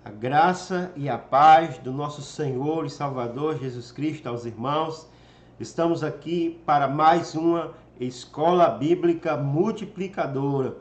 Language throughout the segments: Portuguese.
A graça e a paz do nosso Senhor e Salvador Jesus Cristo aos irmãos. Estamos aqui para mais uma Escola Bíblica Multiplicadora.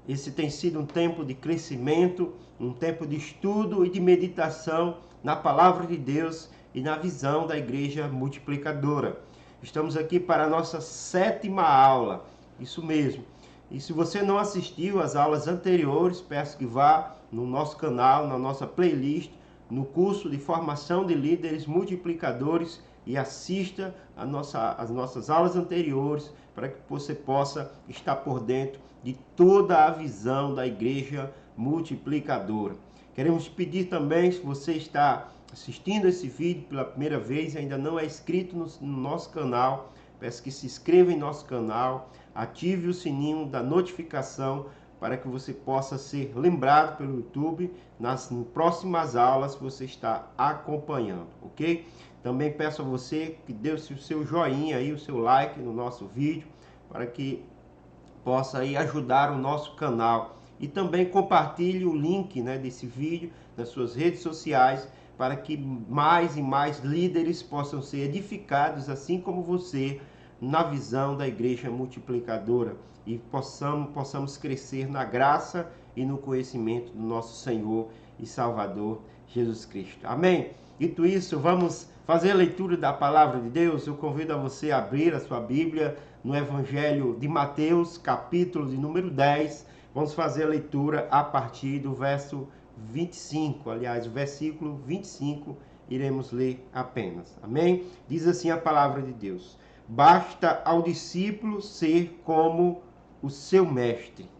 Esse tem sido um tempo de crescimento, um tempo de estudo e de meditação na Palavra de Deus e na visão da Igreja Multiplicadora. Estamos aqui para a nossa 7ª aula, isso mesmo. E se você não assistiu às aulas anteriores, peço que vá no nosso canal, na nossa playlist, no curso de formação de líderes multiplicadores e assista às nossas aulas anteriores para que você possa estar por dentro de toda a visão da Igreja Multiplicadora. Queremos pedir também, se você está assistindo esse vídeo pela primeira vez e ainda não é inscrito no nosso canal, peço que se inscreva em nosso canal, ative o sininho da notificação para que você possa ser lembrado pelo YouTube nas próximas aulas que você está acompanhando, ok? Também peço a você que dê o seu joinha aí, o seu like no nosso vídeo, para que possa aí ajudar o nosso canal. E também compartilhe o link, desse vídeo nas suas redes sociais, para que mais e mais líderes possam ser edificados, assim como você, na visão da Igreja Multiplicadora, e possamos crescer na graça e no conhecimento do nosso Senhor e Salvador Jesus Cristo. Amém? Dito isso, vamos fazer a leitura da Palavra de Deus. Eu convido a você a abrir a sua Bíblia no Evangelho de Mateus, capítulo de número 10. Vamos fazer a leitura a partir do verso 25. Aliás, o versículo 25 iremos ler apenas. Amém? Diz assim a Palavra de Deus: basta ao discípulo ser como o seu mestre.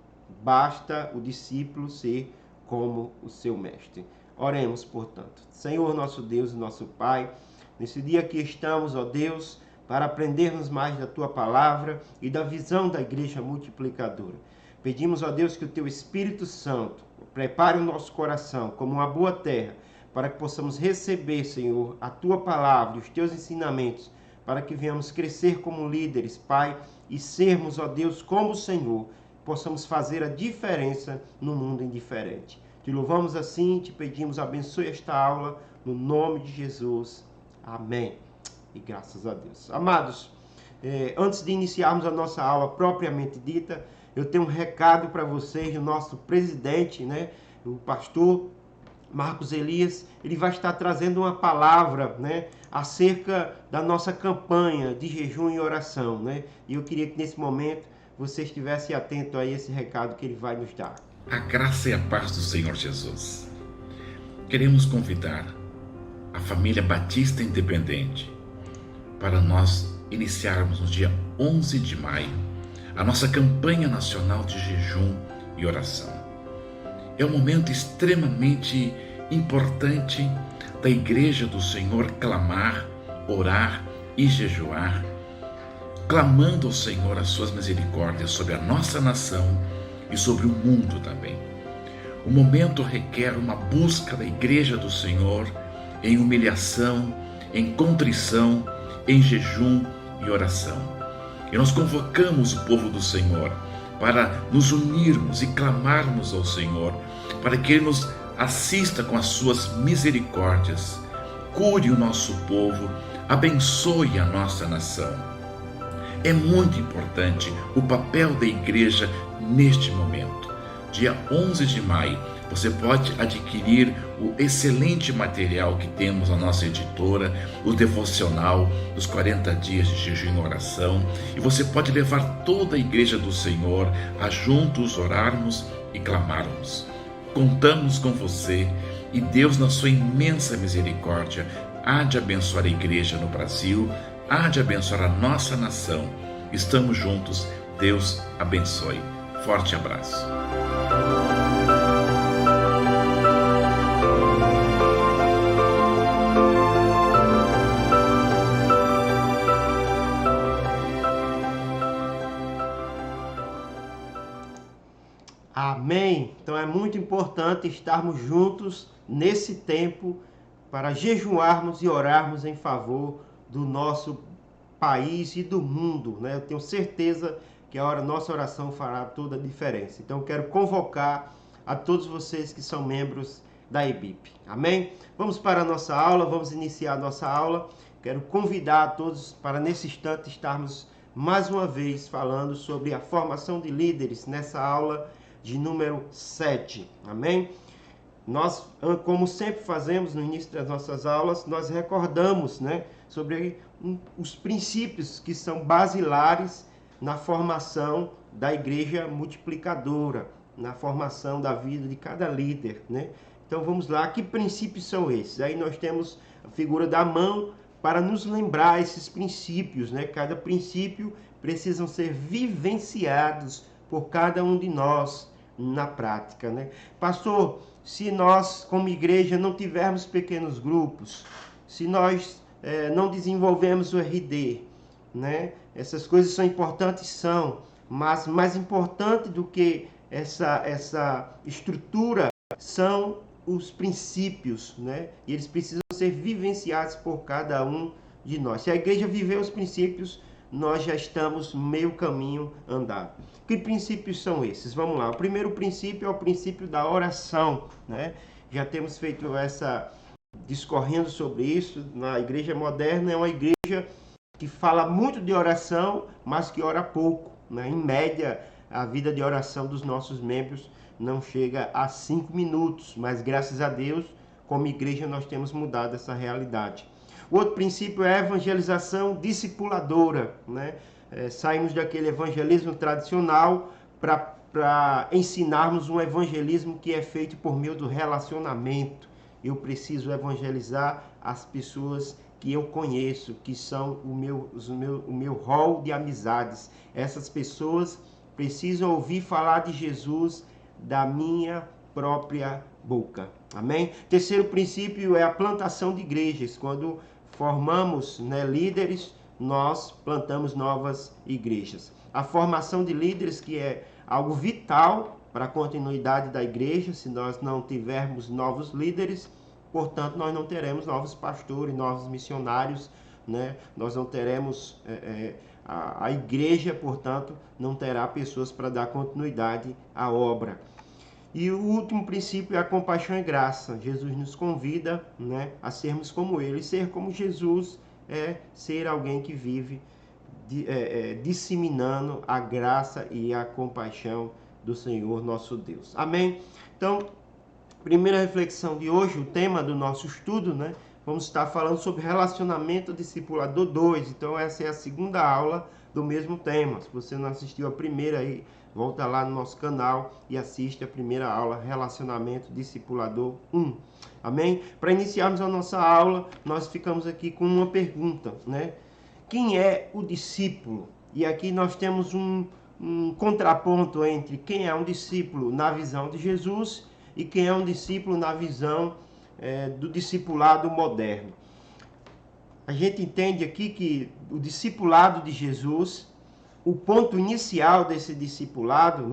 Basta o discípulo ser como o seu mestre. Oremos, portanto. Senhor, nosso Deus e nosso Pai, nesse dia que estamos, ó Deus, para aprendermos mais da Tua Palavra e da visão da Igreja Multiplicadora. Pedimos, ó Deus, que o Teu Espírito Santo prepare o nosso coração como uma boa terra, para que possamos receber, Senhor, a Tua Palavra e os Teus ensinamentos, para que venhamos crescer como líderes, Pai, e sermos, ó Deus, como o Senhor, possamos fazer a diferença no mundo indiferente. Te louvamos assim, te pedimos, abençoe esta aula, no nome de Jesus. Amém. E graças a Deus. Amados, antes de iniciarmos a nossa aula propriamente dita, eu tenho um recado para vocês do nosso presidente, o pastor Marcos Elias. Ele vai estar trazendo uma palavra, acerca da nossa campanha de jejum e oração, E eu queria que nesse momento você estivesse atento a esse recado que ele vai nos dar. A graça e a paz do Senhor Jesus. Queremos convidar a família Batista Independente para nós iniciarmos no dia 11 de maio a nossa campanha nacional de jejum e oração. É um momento extremamente importante da Igreja do Senhor clamar, orar e jejuar, clamando ao Senhor as suas misericórdias sobre a nossa nação e sobre o mundo também. O momento requer uma busca da Igreja do Senhor em humilhação, em contrição, em jejum e oração. E nós convocamos o povo do Senhor para nos unirmos e clamarmos ao Senhor, para que Ele nos assista com as suas misericórdias, cure o nosso povo, abençoe a nossa nação. É muito importante o papel da igreja neste momento. Dia 11 de maio, você pode adquirir o excelente material que temos na nossa editora, o devocional dos 40 dias de jejum e oração, e você pode levar toda a igreja do Senhor a juntos orarmos e clamarmos. Contamos com você e Deus, na sua imensa misericórdia, há de abençoar a igreja no Brasil, há de abençoar a nossa nação. Estamos juntos. Deus abençoe. Forte abraço. Amém. Então é muito importante estarmos juntos nesse tempo para jejuarmos e orarmos em favor do nosso país e do mundo, Eu tenho certeza que a nossa oração fará toda a diferença. Então eu quero convocar a todos vocês que são membros da EBIP. Amém? Vamos para a nossa aula, vamos iniciar a nossa aula. Quero convidar a todos para, nesse instante, estarmos mais uma vez falando sobre a formação de líderes nessa aula de número 7. Amém? Nós, como sempre fazemos no início das nossas aulas, nós recordamos, sobre os princípios que são basilares na formação da igreja multiplicadora, na formação da vida de cada líder, Então vamos lá, que princípios são esses? Aí nós temos a figura da mão para nos lembrar esses princípios, Cada princípio precisam ser vivenciados por cada um de nós na prática, Pastor, se nós como igreja não tivermos pequenos grupos, se nós não desenvolvemos o RD, Essas coisas são importantes, mas mais importante do que essa estrutura são os princípios, E eles precisam ser vivenciados por cada um de nós. Se a igreja viver os princípios, nós já estamos meio caminho andado. Que princípios são esses? Vamos lá. O primeiro princípio é o princípio da oração, Já temos feito discorrendo sobre isso. Na igreja moderna é uma igreja que fala muito de oração, mas que ora pouco, Em média, a vida de oração dos nossos membros não chega a 5 minutos, mas graças a Deus, como igreja, nós temos mudado essa realidade. O outro princípio é a evangelização discipuladora, Saímos daquele evangelismo tradicional para ensinarmos um evangelismo que é feito por meio do relacionamento. Eu preciso evangelizar as pessoas que eu conheço, que são o meu rol de amizades. Essas pessoas precisam ouvir falar de Jesus da minha própria boca. Amém? Terceiro princípio é a plantação de igrejas. Quando formamos líderes, nós plantamos novas igrejas. A formação de líderes, que é algo vital para a continuidade da igreja. Se nós não tivermos novos líderes, portanto, nós não teremos novos pastores, novos missionários, Nós não teremos, a igreja, portanto, não terá pessoas para dar continuidade à obra. E o último princípio é a compaixão e graça. Jesus nos convida, a sermos como Ele. Ser como Jesus é ser alguém que vive disseminando a graça e a compaixão do Senhor nosso Deus. Amém? Então, primeira reflexão de hoje, o tema do nosso estudo, Vamos estar falando sobre relacionamento discipulador 2. Então, essa é a segunda aula do mesmo tema. Se você não assistiu a primeira, aí, volta lá no nosso canal e assiste a primeira aula, relacionamento discipulador 1. Amém? Para iniciarmos a nossa aula, nós ficamos aqui com uma pergunta, Quem é o discípulo? E aqui nós temos um contraponto entre quem é um discípulo na visão de Jesus e quem é um discípulo na visão do discipulado moderno. A gente entende aqui que o discipulado de Jesus, o ponto inicial desse discipulado,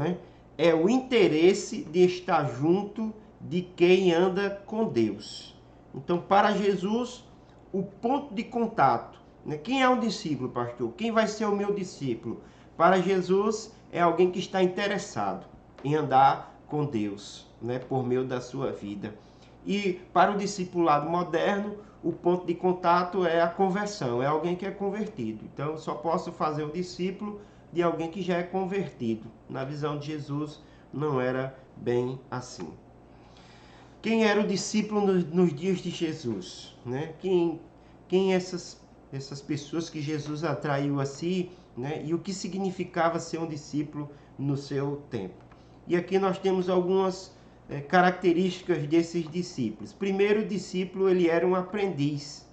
é o interesse de estar junto de quem anda com Deus. Então, para Jesus, o ponto de contato, quem é um discípulo, pastor? Quem vai ser o meu discípulo? Para Jesus, é alguém que está interessado em andar com Deus, por meio da sua vida. E para o discipulado moderno, o ponto de contato é a conversão, é alguém que é convertido. Então, eu só posso fazer o discípulo de alguém que já é convertido. Na visão de Jesus, não era bem assim. Quem era o discípulo nos dias de Jesus? Quem essas pessoas que Jesus atraiu a si, e o que significava ser um discípulo no seu tempo? E aqui nós temos algumas características desses discípulos. Primeiro, o discípulo ele era um aprendiz,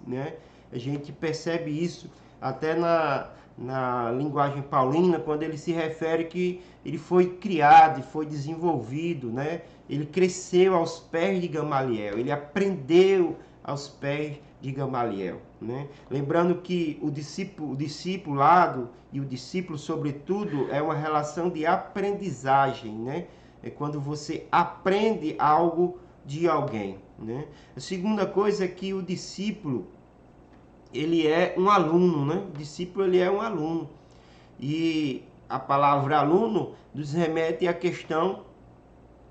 A gente percebe isso até na linguagem paulina, quando ele se refere que ele foi criado e foi desenvolvido, Ele cresceu aos pés de Gamaliel, ele aprendeu aos pés de Gamaliel, Lembrando que o discipulado e o discípulo, sobretudo, é uma relação de aprendizagem, É quando você aprende algo de alguém, A segunda coisa é que o discípulo, ele é um aluno, O discípulo, ele é um aluno. E a palavra aluno nos remete à questão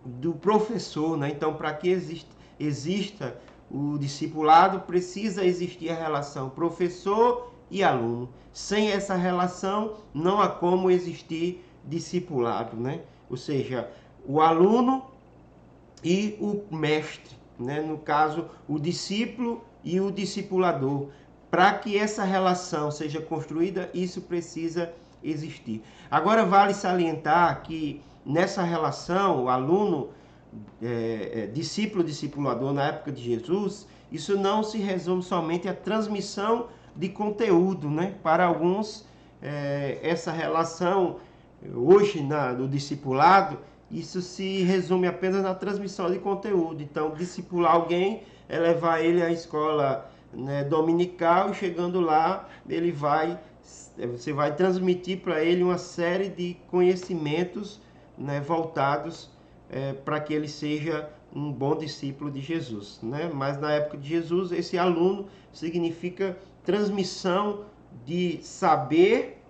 do professor, Então, para que exista o discipulado, precisa existir a relação professor e aluno. Sem essa relação, não há como existir discipulado, né? Ou seja, o aluno e o mestre, né? No caso, o discípulo e o discipulador. Para que essa relação seja construída, isso precisa existir. Agora, vale salientar que nessa relação, o aluno, discípulo, discipulador, na época de Jesus, isso não se resume somente à transmissão de conteúdo, né? Para alguns, essa relação, hoje, no discipulado, isso se resume apenas na transmissão de conteúdo. Então, discipular alguém é levar ele à escola, né, dominical, e chegando lá, você vai transmitir para ele uma série de conhecimentos, né, voltados para que ele seja um bom discípulo de Jesus, né? Mas na época de Jesus, esse aluno significa transmissão de saber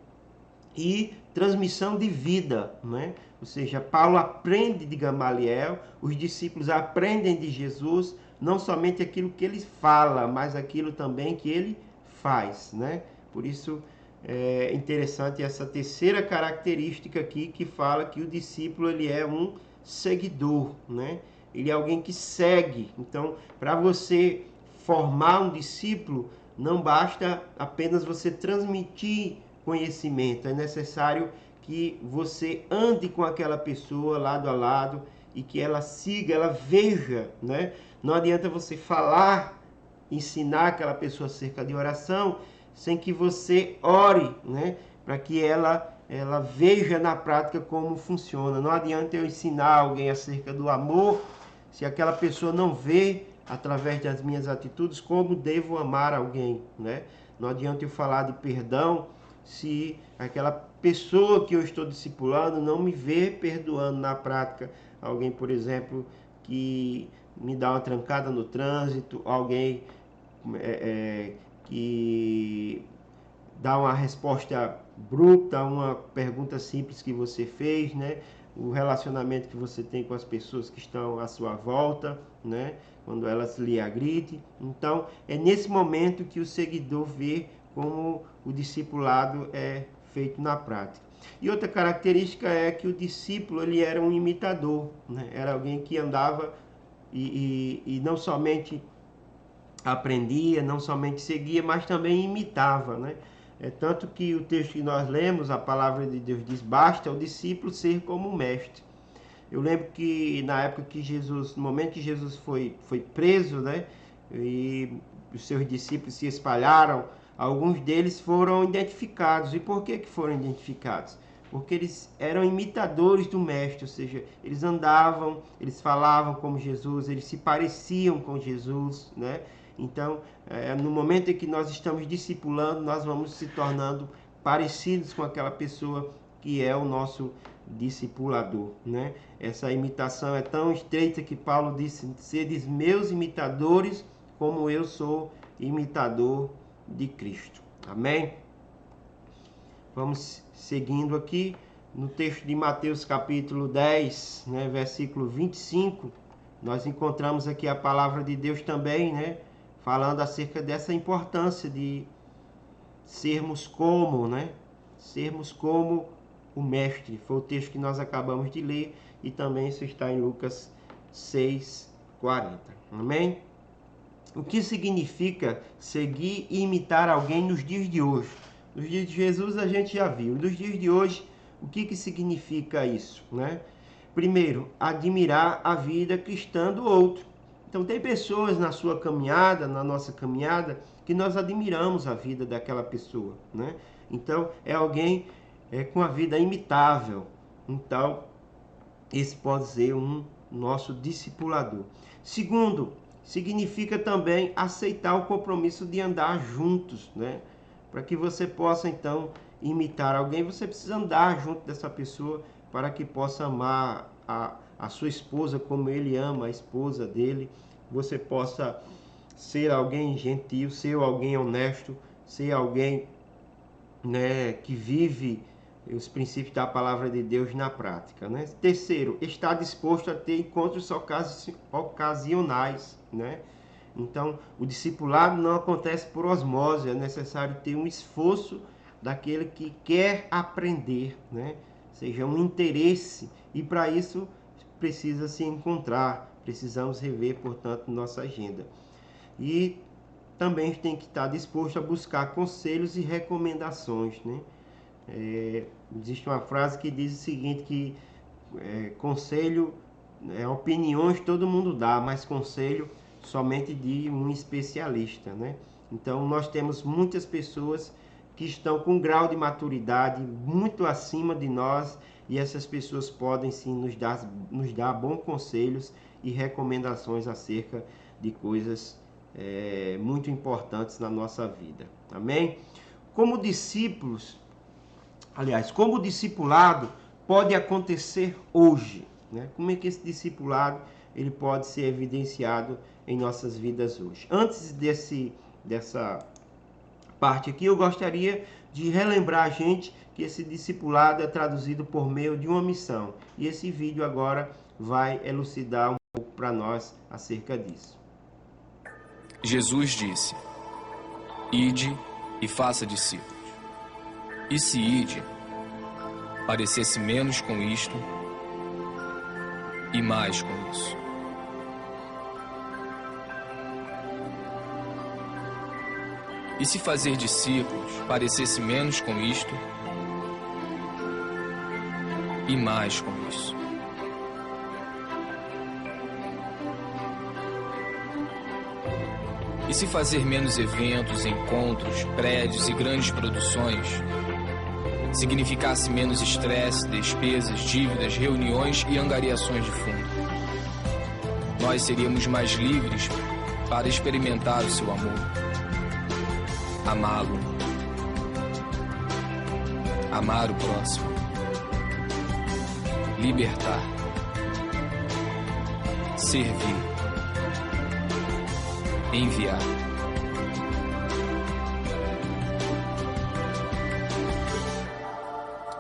e transmissão de vida, né? Ou seja, Paulo aprende de Gamaliel, os discípulos aprendem de Jesus, não somente aquilo que ele fala, mas aquilo também que ele faz, né? Por isso é interessante essa terceira característica aqui, que fala que o discípulo, ele é um seguidor, né? Ele é alguém que segue. Então, para você formar um discípulo, não basta apenas você transmitir conhecimento, é necessário que você ande com aquela pessoa lado a lado e que ela siga, ela veja, né? Não adianta você falar, ensinar aquela pessoa acerca de oração, sem que você ore, né? Para que ela veja na prática como funciona. Não adianta eu ensinar alguém acerca do amor, se aquela pessoa não vê, através das minhas atitudes, como devo amar alguém, né? Não adianta eu falar de perdão, se aquela pessoa que eu estou discipulando não me vê perdoando na prática. Alguém, por exemplo, que me dá uma trancada no trânsito, alguém que dá uma resposta bruta a uma pergunta simples que você fez, né? O relacionamento que você tem com as pessoas que estão à sua volta, né? Quando elas lhe agridem. Então, é nesse momento que o seguidor vê como o discipulado é feito na prática. E outra característica é que o discípulo, ele era um imitador, né? Era alguém que andava e não somente aprendia, não somente seguia, mas também imitava, né? Tanto que o texto que nós lemos, a palavra de Deus diz: basta o discípulo ser como o mestre. Eu lembro que na época que Jesus, no momento que Jesus foi preso, né? E os seus discípulos se espalharam, alguns deles foram identificados. E por que foram identificados? Porque eles eram imitadores do mestre, ou seja, eles andavam, eles falavam como Jesus, eles se pareciam com Jesus, né? Então, no momento em que nós estamos discipulando, nós vamos se tornando parecidos com aquela pessoa que é o nosso discipulador, né? Essa imitação é tão estreita que Paulo disse: sedes meus imitadores, como eu sou imitador de Cristo. Amém? Vamos seguindo aqui no texto de Mateus capítulo 10, né, versículo 25, nós encontramos aqui a palavra de Deus também, né, falando acerca dessa importância de sermos como, né, sermos como o mestre. Foi o texto que nós acabamos de ler e também isso está em Lucas 6:40. Amém? O que significa seguir e imitar alguém nos dias de hoje? Nos dias de Jesus a gente já viu. Nos dias de hoje, o que significa isso, né? Primeiro, admirar a vida cristã do outro. Então, tem pessoas na sua caminhada, na nossa caminhada, que nós admiramos a vida daquela pessoa, né? Então, é alguém com a vida imitável. Então, esse pode ser um nosso discipulador. Segundo, significa também aceitar o compromisso de andar juntos, né? Para que você possa, então, imitar alguém, você precisa andar junto dessa pessoa para que possa amar a sua esposa como ele ama a esposa dele. Você possa ser alguém gentil, ser alguém honesto, ser alguém, né, que vive os princípios da palavra de Deus na prática, né? Terceiro, estar disposto a ter encontros ocasionais, né? Então, o discipulado não acontece por osmose, é necessário ter um esforço daquele que quer aprender, né? Seja um interesse, e para isso precisa se encontrar, precisamos rever, portanto, nossa agenda. E também tem que estar disposto a buscar conselhos e recomendações, né? Existe uma frase que diz o seguinte, que conselho, opiniões todo mundo dá, mas conselho somente de um especialista, né? Então nós temos muitas pessoas que estão com um grau de maturidade muito acima de nós, e essas pessoas podem sim nos dar bons conselhos e recomendações acerca de coisas muito importantes na nossa vida. Amém? Como discípulos, aliás, como o discipulado pode acontecer hoje, né? Como é que esse discipulado ele pode ser evidenciado em nossas vidas hoje? Antes dessa parte aqui, eu gostaria de relembrar a gente que esse discipulado é traduzido por meio de uma missão. E esse vídeo agora vai elucidar um pouco para nós acerca disso. Jesus disse: ide e faça discípulos. E se ide, parecesse menos com isto e mais com isso. E se fazer discípulos parecesse menos com isto e mais com isso. E se fazer menos eventos, encontros, prédios e grandes produções significasse menos estresse, despesas, dívidas, reuniões e angariações de fundo, nós seríamos mais livres para experimentar o seu amor, amá-lo, amar o próximo, libertar, servir, enviar.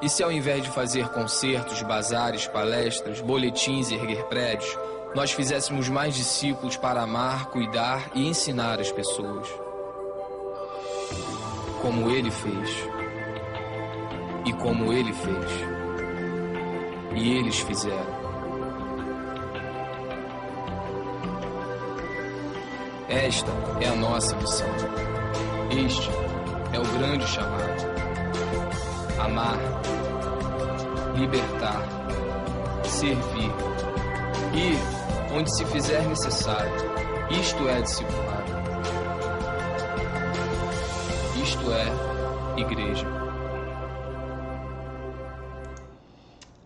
E se ao invés de fazer concertos, bazares, palestras, boletins e erguer prédios, nós fizéssemos mais discípulos para amar, cuidar e ensinar as pessoas? Como ele fez. E como ele fez. E eles fizeram. Esta é a nossa missão. Este é o grande chamado. Amar, libertar, servir, ir onde se fizer necessário. Isto é discipulado. Isto é igreja.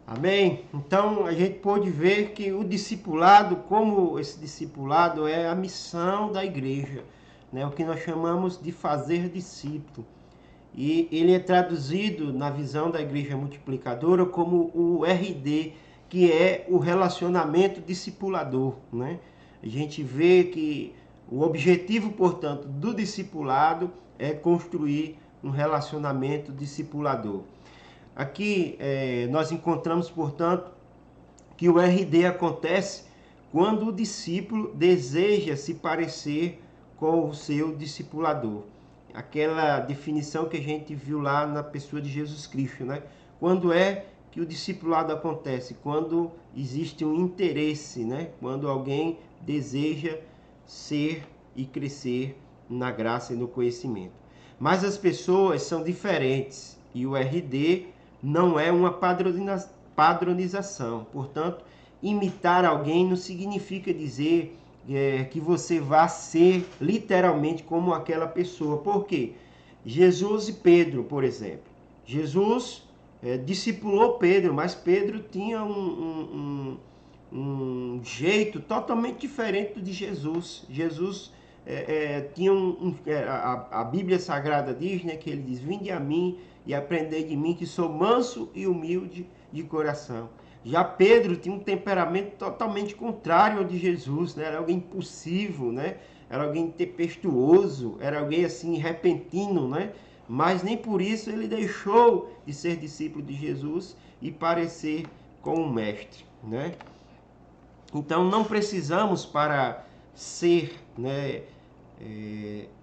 Amém? Então a gente pode ver que o discipulado, como esse discipulado é a missão da igreja, né? O que nós chamamos de fazer discípulo. E ele é traduzido na visão da igreja multiplicadora como o RD, que é o relacionamento discipulador, né? A gente vê que o objetivo, portanto, do discipulado é construir um relacionamento discipulador. Aqui nós encontramos, portanto, que o RD acontece quando o discípulo deseja se parecer com o seu discipulador. Aquela definição que a gente viu lá na pessoa de Jesus Cristo, né? Quando é que o discipulado acontece? Quando existe um interesse, né? Quando alguém deseja ser e crescer na graça e no conhecimento. Mas as pessoas são diferentes e o RD não é uma padronização. Portanto, imitar alguém não significa dizer que você vá ser literalmente como aquela pessoa. Por quê? Jesus e Pedro, por exemplo. Jesus discipulou Pedro, mas Pedro tinha um jeito totalmente diferente de Jesus. Jesus tinha a Bíblia Sagrada diz, né, que ele diz: vinde a mim e aprendei de mim, que sou manso e humilde de coração. Já Pedro tinha um temperamento totalmente contrário ao de Jesus, né? Era alguém impulsivo, né? Era alguém tempestuoso, era alguém assim repentino, né? mas nem por isso ele deixou de ser discípulo de Jesus e parecer com o mestre, né? Então não precisamos para ser, né,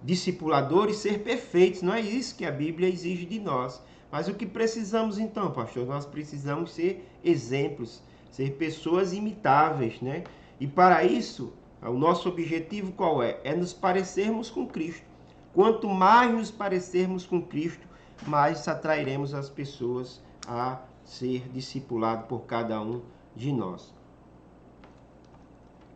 discipuladores, ser perfeitos. Não é isso que a Bíblia exige de nós. Mas o que precisamos então, pastor? Nós precisamos ser exemplos, ser pessoas imitáveis, né? E para isso, o nosso objetivo qual é? É nos parecermos com Cristo. Quanto mais nos parecermos com Cristo, mais atrairemos as pessoas a ser discipulado por cada um de nós.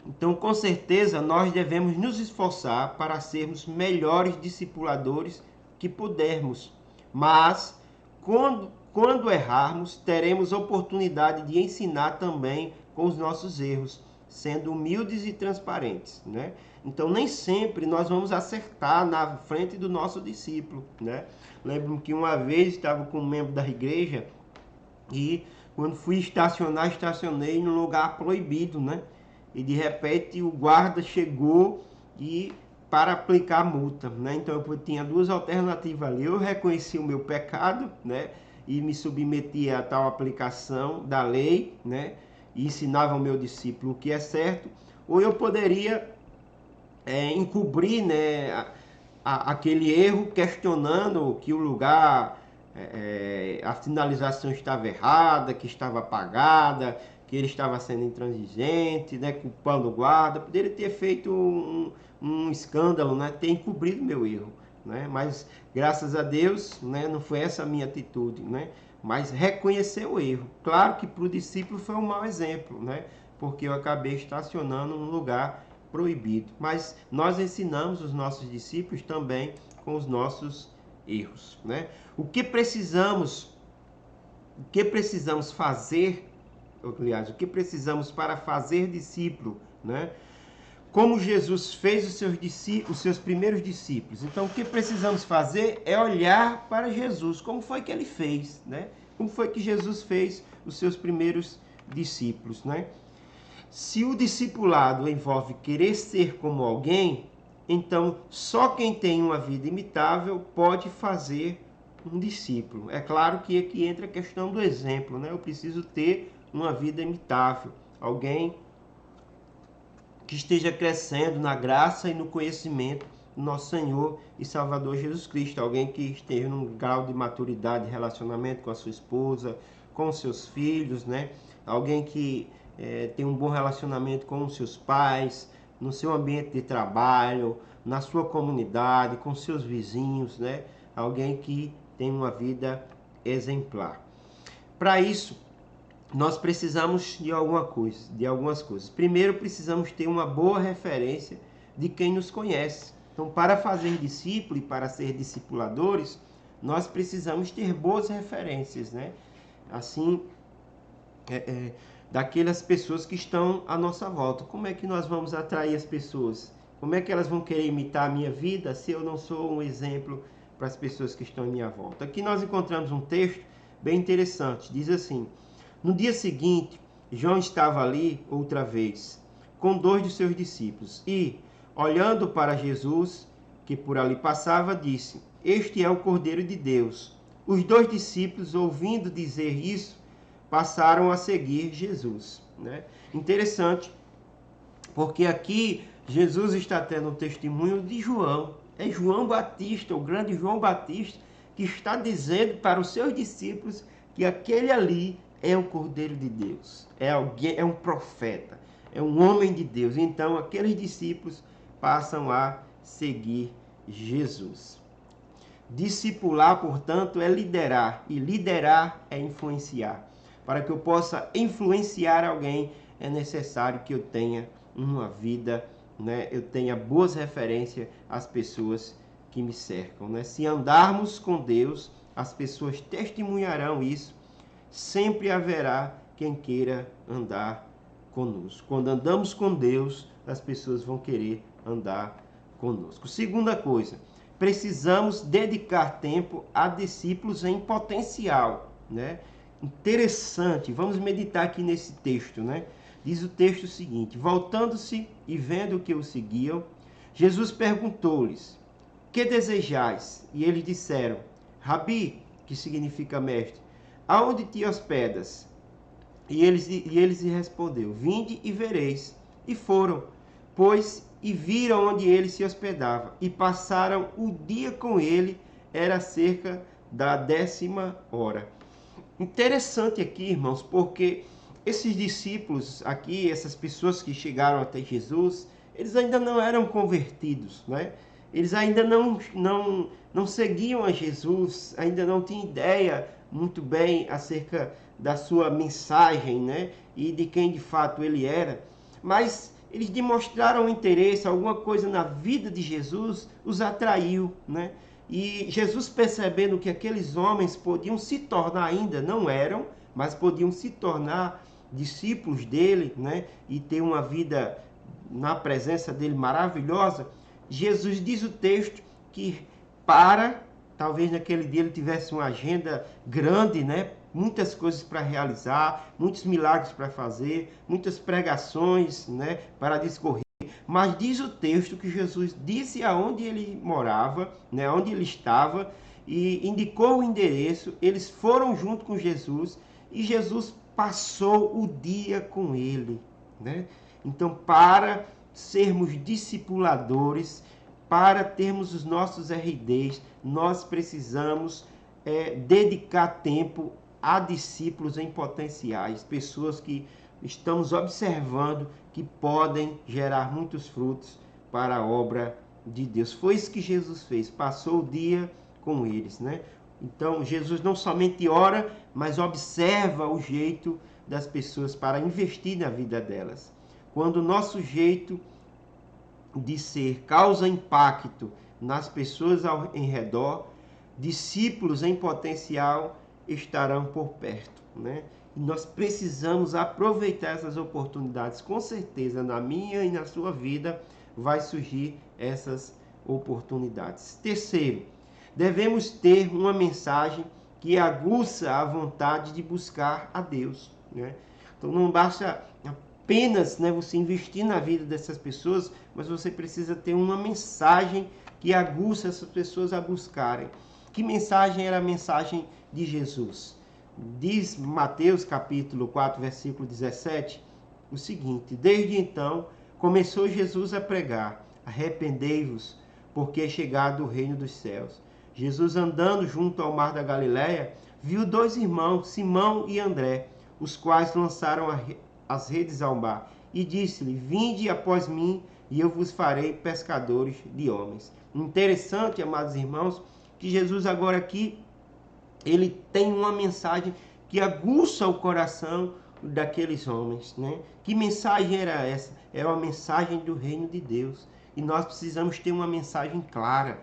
Então, com certeza, nós devemos nos esforçar para sermos melhores discipuladores que pudermos. Mas, quando errarmos, teremos oportunidade de ensinar também com os nossos erros, sendo humildes e transparentes, né? Então, nem sempre nós vamos acertar na frente do nosso discípulo, né? Lembro-me que uma vez estava com um membro da igreja e quando fui estacionar, estacionei num lugar proibido, né? E de repente o guarda chegou e para aplicar a multa, né? Então eu tinha duas alternativas ali. Eu reconheci o meu pecado, né? E me submeti a tal aplicação da lei, né? E ensinava ao meu discípulo o que é certo. Ou eu poderia encobrir, né, aquele erro, questionando que o lugar, a sinalização estava errada, que estava apagada, que ele estava sendo intransigente, né, culpando o guarda. Poderia ter feito um escândalo, né, ter encobrido meu erro, né, mas graças a Deus, né, não foi essa a minha atitude, né, mas reconhecer o erro. Claro que para o discípulo foi um mau exemplo, né, porque eu acabei estacionando num lugar proibido, mas nós ensinamos os nossos discípulos também com os nossos erros, né? O que precisamos fazer, aliás, o que precisamos para fazer discípulo, né? Como Jesus fez os seus primeiros discípulos. Então, o que precisamos fazer é olhar para Jesus. Como foi que ele fez, né? Como foi que Jesus fez os seus primeiros discípulos, né? Se o discipulado envolve querer ser como alguém, então só quem tem uma vida imitável pode fazer um discípulo. É claro que aqui entra a questão do exemplo, né? Eu preciso ter uma vida imitável, alguém que esteja crescendo na graça e no conhecimento do nosso Senhor e Salvador Jesus Cristo, alguém que esteja num grau de maturidade de relacionamento com a sua esposa, com os seus filhos, né? Alguém que tem um bom relacionamento com os seus pais, no seu ambiente de trabalho, na sua comunidade, com seus vizinhos, né? Alguém que tem uma vida exemplar. Para isso, nós precisamos de algumas coisas. Primeiro, precisamos ter uma boa referência de quem nos conhece. Então, para fazer discípulo e para ser discipuladores, nós precisamos ter boas referências, né? Assim, daquelas pessoas que estão à nossa volta. Como é que nós vamos atrair as pessoas? Como é que elas vão querer imitar a minha vida se eu não sou um exemplo para as pessoas que estão à minha volta? Aqui nós encontramos um texto bem interessante. Diz assim: no dia seguinte, João estava ali outra vez, com 2 de seus discípulos, e, olhando para Jesus, que por ali passava, disse: este é o Cordeiro de Deus. Os 2 discípulos, ouvindo dizer isso, passaram a seguir Jesus, né? Interessante, porque aqui Jesus está tendo um testemunho de João. É João Batista, o grande João Batista, que está dizendo para os seus discípulos que aquele ali é o Cordeiro de Deus, é um profeta, é um homem de Deus. Então aqueles discípulos passam a seguir Jesus. Discipular, portanto, é liderar, e liderar é influenciar. Para que eu possa influenciar alguém, é necessário que eu tenha uma vida, né? Eu tenha boas referências às pessoas que me cercam, né? Se andarmos com Deus, as pessoas testemunharão isso. Sempre haverá quem queira andar conosco. Quando andamos com Deus, as pessoas vão querer andar conosco. Segunda coisa, precisamos dedicar tempo a discípulos em potencial, né? Interessante, vamos meditar aqui nesse texto, né? Diz o texto o seguinte: voltando-se e vendo que o seguiam, Jesus perguntou-lhes: que desejais? E eles disseram: Rabi, que significa mestre, aonde te hospedas? E eles lhe respondeu, vinde e vereis. E foram, pois, e viram onde ele se hospedava, e passaram o dia com ele, era cerca da 10ª hora. Interessante aqui, irmãos, porque esses discípulos aqui, essas pessoas que chegaram até Jesus, eles ainda não eram convertidos, né? Eles ainda não seguiam a Jesus, ainda não tinham ideia muito bem acerca da sua mensagem, né? E de quem de fato ele era. Mas eles demonstraram interesse, alguma coisa na vida de Jesus os atraiu, né? E Jesus, percebendo que aqueles homens podiam se tornar, ainda não eram, mas podiam se tornar discípulos dele, né? E ter uma vida na presença dele maravilhosa, Jesus diz o texto que talvez naquele dia ele tivesse uma agenda grande, né? Muitas coisas para realizar, muitos milagres para fazer, muitas pregações, né? Para discorrer. Mas diz o texto que Jesus disse aonde ele morava, né? Onde ele estava, e indicou o endereço. Eles foram junto com Jesus e Jesus passou o dia com ele, né? Então, para sermos discipuladores, para termos os nossos RDs, nós precisamos dedicar tempo a discípulos em potenciais, pessoas que estamos observando que podem gerar muitos frutos para a obra de Deus. Foi isso que Jesus fez, passou o dia com eles, né? Então, Jesus não somente ora, mas observa o jeito das pessoas para investir na vida delas. Quando o nosso jeito de ser causa impacto nas pessoas em redor, discípulos em potencial estarão por perto, né? E nós precisamos aproveitar essas oportunidades. Com certeza, na minha e na sua vida, vai surgir essas oportunidades. Terceiro, devemos ter uma mensagem que aguça a vontade de buscar a Deus, né? Então não basta apenas, né, você investir na vida dessas pessoas, mas você precisa ter uma mensagem que aguça essas pessoas a buscarem. Que mensagem era a mensagem de Jesus? Diz Mateus capítulo 4, versículo 17, o seguinte: desde então começou Jesus a pregar, arrependei-vos, porque é chegado o reino dos céus. Jesus, andando junto ao mar da Galileia, viu 2 irmãos, Simão e André, os quais lançaram as redes ao mar, e disse-lhe: vinde após mim, e eu vos farei pescadores de homens. Interessante, amados irmãos, que Jesus agora aqui, ele tem uma mensagem que aguça o coração daqueles homens, né? Que mensagem era essa? Era uma mensagem do reino de Deus. E nós precisamos ter uma mensagem clara.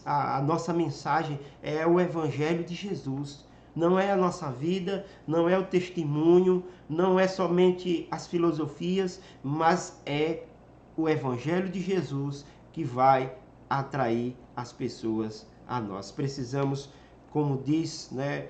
A nossa mensagem é o Evangelho de Jesus. Não é a nossa vida, não é o testemunho, não é somente as filosofias, mas é o Evangelho de Jesus que vai atrair as pessoas a nós. Precisamos, como diz, né,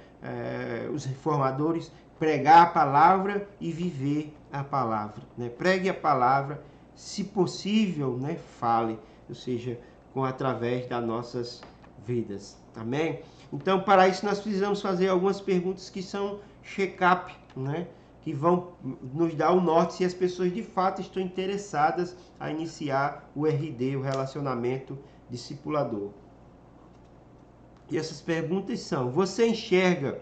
os reformadores, pregar a palavra e viver a palavra, né? Pregue a palavra, se possível, né, fale, ou seja, através das nossas vidas. Amém? Então, para isso, nós precisamos fazer algumas perguntas que são check-up, né? Que vão nos dar o norte se as pessoas de fato estão interessadas a iniciar o RD, o relacionamento discipulador. E essas perguntas são: você enxerga,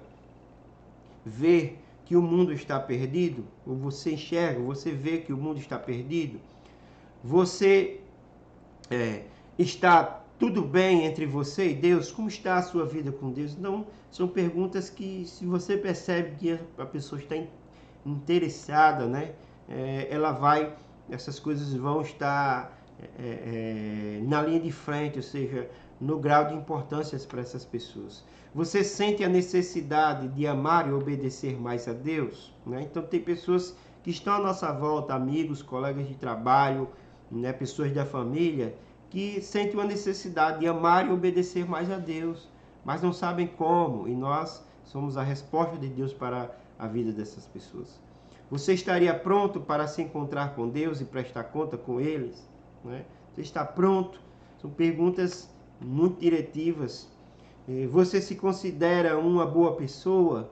vê que o mundo está perdido? Ou você enxerga, você vê que o mundo está perdido? Você está tudo bem entre você e Deus? Como está a sua vida com Deus? Então, são perguntas que, se você percebe que a pessoa está interessada, né? Essas coisas vão estar na linha de frente, ou seja, no grau de importância para essas pessoas. Você sente a necessidade de amar e obedecer mais a Deus, né? Então, tem pessoas que estão à nossa volta, amigos, colegas de trabalho, né? Pessoas da família, que sentem uma necessidade de amar e obedecer mais a Deus, mas não sabem como, e nós somos a resposta de Deus para a vida dessas pessoas. Você estaria pronto para se encontrar com Deus e prestar conta com eles, né? Você está pronto? São perguntas muito diretivas. Você se considera uma boa pessoa?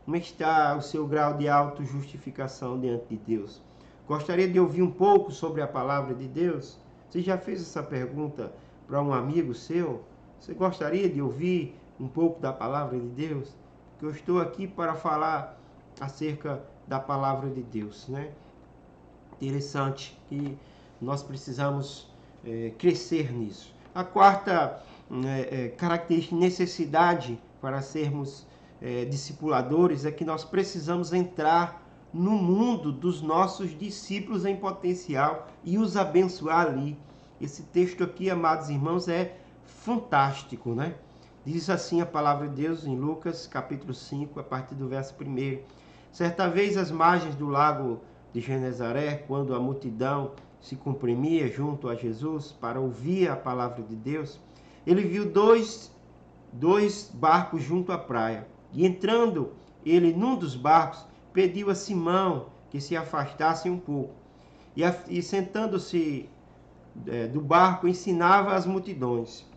Como está o seu grau de autojustificação diante de Deus? Gostaria de ouvir um pouco sobre a palavra de Deus? Você já fez essa pergunta para um amigo seu? Você gostaria de ouvir um pouco da palavra de Deus? Porque eu estou aqui para falar acerca da palavra de Deus, né? Interessante que nós precisamos crescer nisso. A quarta característica, necessidade para sermos discipuladores é que nós precisamos entrar no mundo dos nossos discípulos em potencial e os abençoar ali. Esse texto aqui, amados irmãos, é fantástico, né? Diz assim a palavra de Deus em Lucas, capítulo 5, a partir do verso 1. Certa vez, às margens do lago de Genezaré, quando a multidão se comprimia junto a Jesus para ouvir a palavra de Deus, ele viu dois barcos junto à praia. E entrando ele num dos barcos, pediu a Simão que se afastasse um pouco. E sentando-se do barco, ensinava as multidões.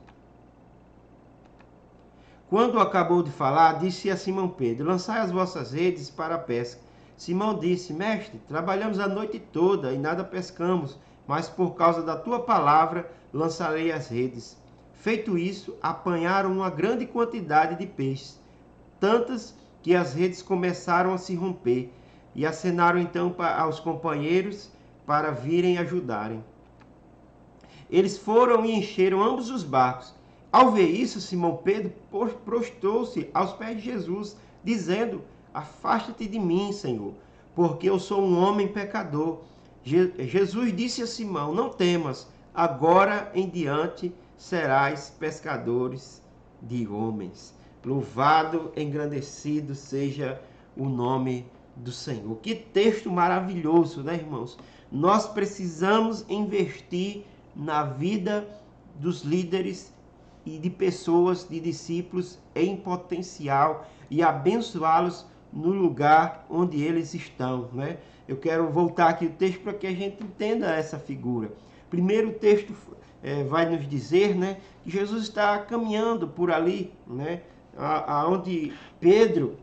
Quando acabou de falar, disse a Simão Pedro: lançai as vossas redes para a pesca. Simão disse: mestre, trabalhamos a noite toda e nada pescamos, mas por causa da tua palavra lançarei as redes. Feito isso, apanharam uma grande quantidade de peixes, tantas que as redes começaram a se romper, e acenaram então aos companheiros para virem ajudarem. Eles foram e encheram ambos os barcos. Ao ver isso, Simão Pedro prostrou-se aos pés de Jesus, dizendo: afasta-te de mim, Senhor, porque eu sou um homem pecador. Jesus disse a Simão: não temas, agora em diante serás pescadores de homens. Louvado, engrandecido seja o nome do Senhor. Que texto maravilhoso, né, irmãos? Nós precisamos investir na vida dos líderes e de pessoas, de discípulos em potencial e abençoá-los no lugar onde eles estão, né? Eu quero voltar aqui o texto para que a gente entenda essa figura. Primeiro, o texto vai nos dizer, né, que Jesus está caminhando por ali, né, aonde Pedro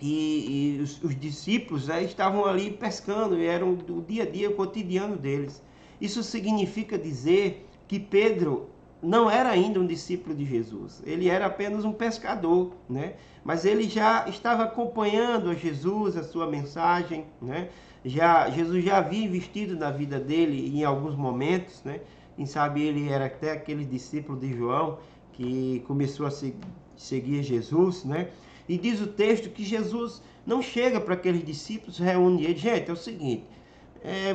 e os discípulos estavam ali pescando, e era o dia a dia, o cotidiano deles. Isso significa dizer que Pedro não era ainda um discípulo de Jesus, ele era apenas um pescador, né? Mas ele já estava acompanhando a Jesus, a sua mensagem, né? Jesus já havia investido na vida dele em alguns momentos, né? Quem sabe ele era até aquele discípulo de João que começou a seguir Jesus, né? E diz o texto que Jesus não chega para aqueles discípulos, reúne eles: gente, é o seguinte,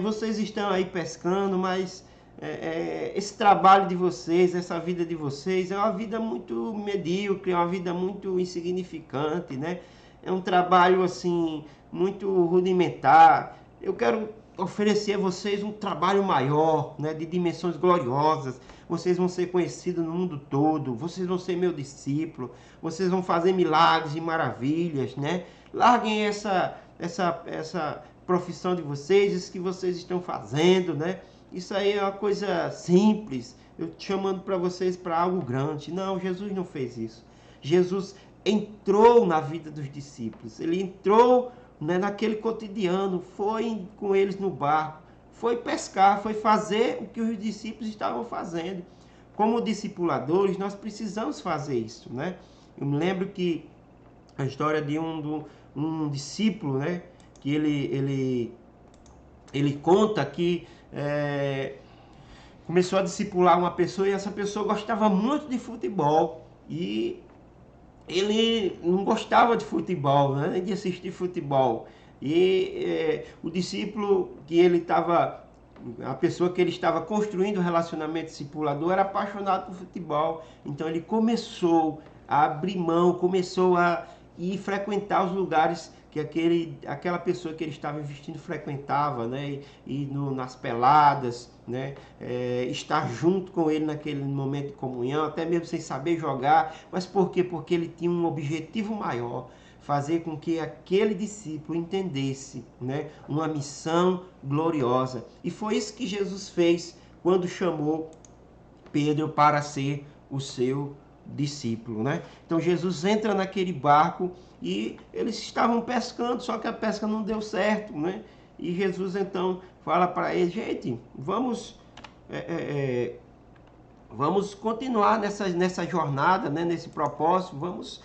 vocês estão aí pescando, mas esse trabalho de vocês, essa vida de vocês é uma vida muito medíocre, é uma vida muito insignificante, né? É um trabalho assim muito rudimentar. Eu quero oferecer a vocês um trabalho maior, né, de dimensões gloriosas. Vocês vão ser conhecidos no mundo todo, vocês vão ser meu discípulo, vocês vão fazer milagres e maravilhas, né? Larguem essa profissão de vocês, isso que vocês estão fazendo, né? Isso aí é uma coisa simples, eu te chamando para vocês para algo grande. Não, Jesus não fez isso. Jesus entrou na vida dos discípulos, ele entrou, né, naquele cotidiano, foi com eles no barco, foi pescar, foi fazer o que os discípulos estavam fazendo. Como discipuladores, nós precisamos fazer isso, né? Eu me lembro que a história de um discípulo, né, que ele conta que começou a discipular uma pessoa, e essa pessoa gostava muito de futebol, e ele não gostava de futebol, né, nem de assistir futebol. E o discípulo que ele estava, a pessoa que ele estava construindo o relacionamento discipulador, era apaixonado por futebol. Então ele começou a abrir mão, começou a ir frequentar os lugares que aquela pessoa que ele estava investindo frequentava, né? E nas peladas, né? Estar junto com ele naquele momento de comunhão, até mesmo sem saber jogar. Mas por quê? Porque ele tinha um objetivo maior: fazer com que aquele discípulo entendesse, né, uma missão gloriosa. E foi isso que Jesus fez quando chamou Pedro para ser o seu discípulo, né? Então Jesus entra naquele barco e eles estavam pescando, só que a pesca não deu certo, né? E Jesus então fala para eles: gente, vamos vamos continuar nessa jornada, né? Nesse propósito, vamos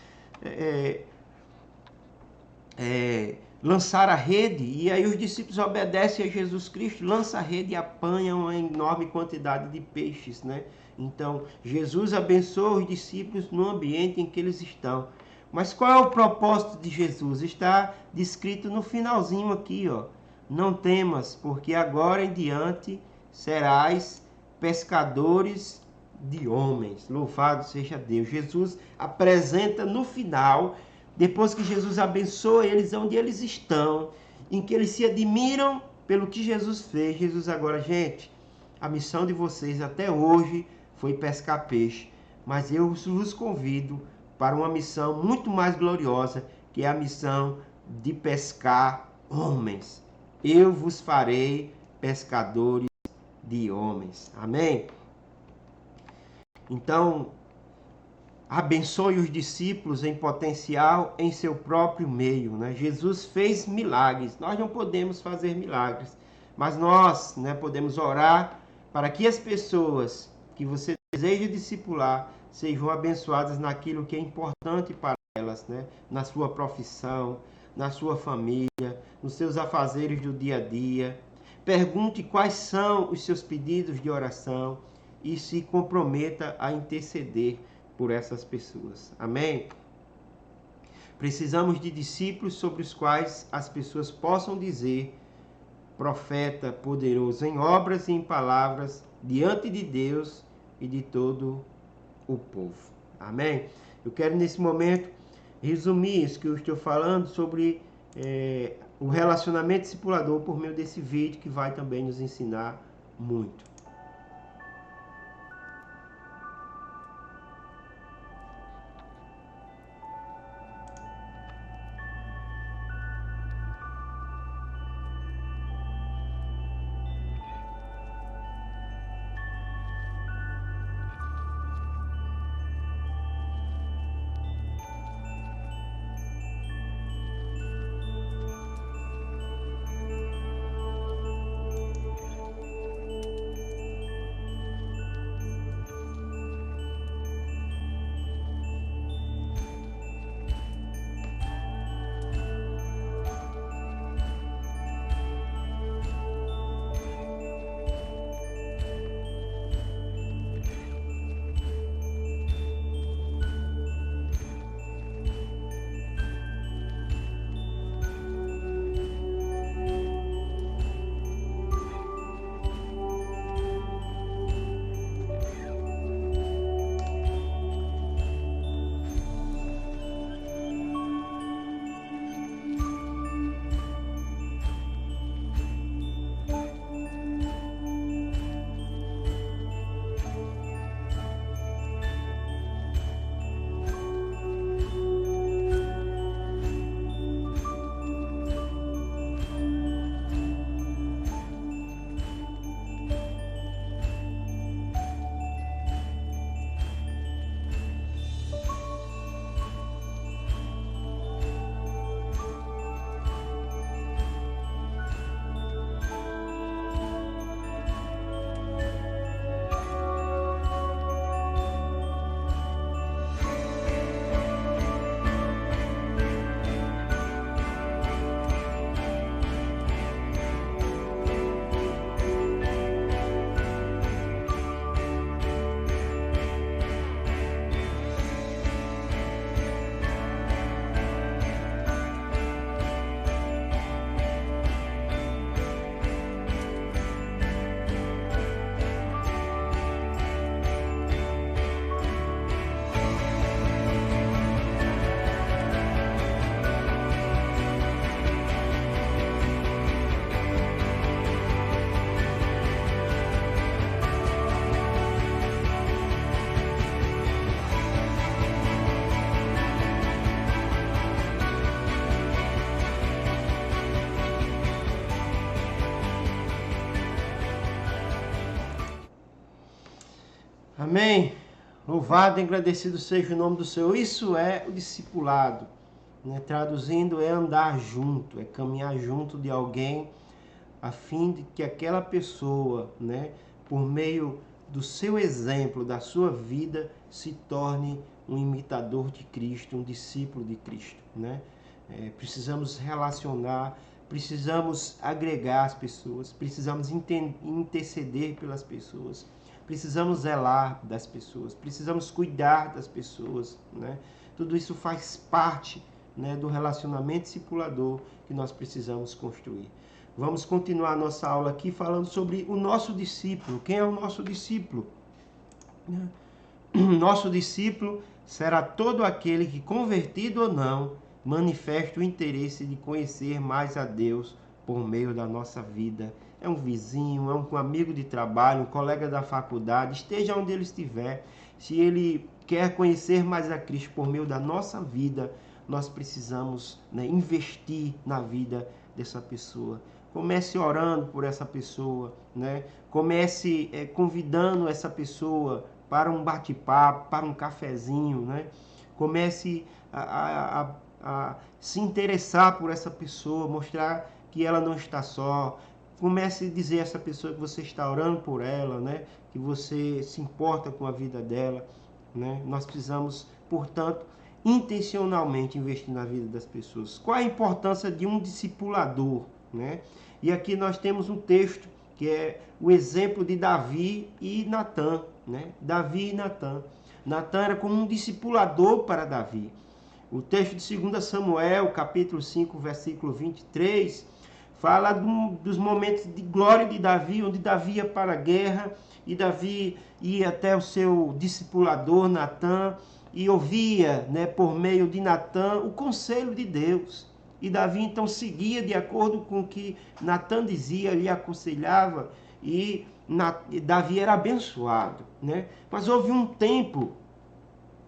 lançar a rede. E aí os discípulos obedecem a Jesus Cristo, lançam a rede e apanham uma enorme quantidade de peixes, né? Então, Jesus abençoa os discípulos no ambiente em que eles estão. Mas qual é o propósito de Jesus? Está descrito no finalzinho aqui, ó. Não temas, porque agora em diante serás pescadores de homens. Louvado seja Deus. Jesus apresenta no final, depois que Jesus abençoa eles onde eles estão, em que eles se admiram pelo que Jesus fez. Jesus agora, gente, a missão de vocês até hoje foi pescar peixe, mas eu vos convido para uma missão muito mais gloriosa, que é a missão de pescar homens. Eu vos farei pescadores de homens. Amém? Então, abençoe os discípulos em potencial em seu próprio meio, né? Jesus fez milagres. Nós não podemos fazer milagres, mas nós, né, podemos orar para que as pessoas que você deseja discipular sejam abençoadas naquilo que é importante para elas, né? Na sua profissão, na sua família, nos seus afazeres do dia a dia. Pergunte quais são os seus pedidos de oração e se comprometa a interceder por essas pessoas. Amém? Precisamos de discípulos sobre os quais as pessoas possam dizer: profeta poderoso em obras e em palavras, diante de Deus e de todo o povo. Amém? Eu quero nesse momento resumir isso que eu estou falando sobre o relacionamento discipulador por meio desse vídeo, que vai também nos ensinar muito. Amém? Louvado e agradecido seja o nome do Senhor. Isso é o discipulado, né? Traduzindo, é andar junto, é caminhar junto de alguém, a fim de que aquela pessoa, né, por meio do seu exemplo, da sua vida, se torne um imitador de Cristo, um discípulo de Cristo, né? Precisamos relacionar, precisamos agregar as pessoas, precisamos interceder pelas pessoas, precisamos zelar das pessoas, precisamos cuidar das pessoas, né? Tudo isso faz parte, né, do relacionamento discipulador que nós precisamos construir. Vamos continuar a nossa aula aqui falando sobre o nosso discípulo. Quem é o nosso discípulo? Nosso discípulo será todo aquele que, convertido ou não, manifesta o interesse de conhecer mais a Deus por meio da nossa vida. É um vizinho, é um amigo de trabalho, um colega da faculdade, esteja onde ele estiver. Se ele quer conhecer mais a Cristo por meio da nossa vida, nós precisamos, né, investir na vida dessa pessoa. Comece orando por essa pessoa, né? Comece convidando essa pessoa para um bate-papo, para um cafezinho, né? Comece a se interessar por essa pessoa, mostrar que ela não está só. Comece a dizer a essa pessoa que você está orando por ela, né? Que você se importa com a vida dela, né? Nós precisamos, portanto, intencionalmente investir na vida das pessoas. Qual a importância de um discipulador, né? E aqui nós temos um texto que é o exemplo de Davi e Natã, né? Davi e Natã. Natã era como um discipulador para Davi. O texto de 2 Samuel, capítulo 5, versículo 23, fala dos momentos de glória de Davi, onde Davi ia para a guerra e Davi ia até o seu discipulador Natã e ouvia, né, por meio de Natã, o conselho de Deus. E Davi então seguia de acordo com o que Natã dizia, lhe aconselhava, e Davi era abençoado, né? Mas houve um tempo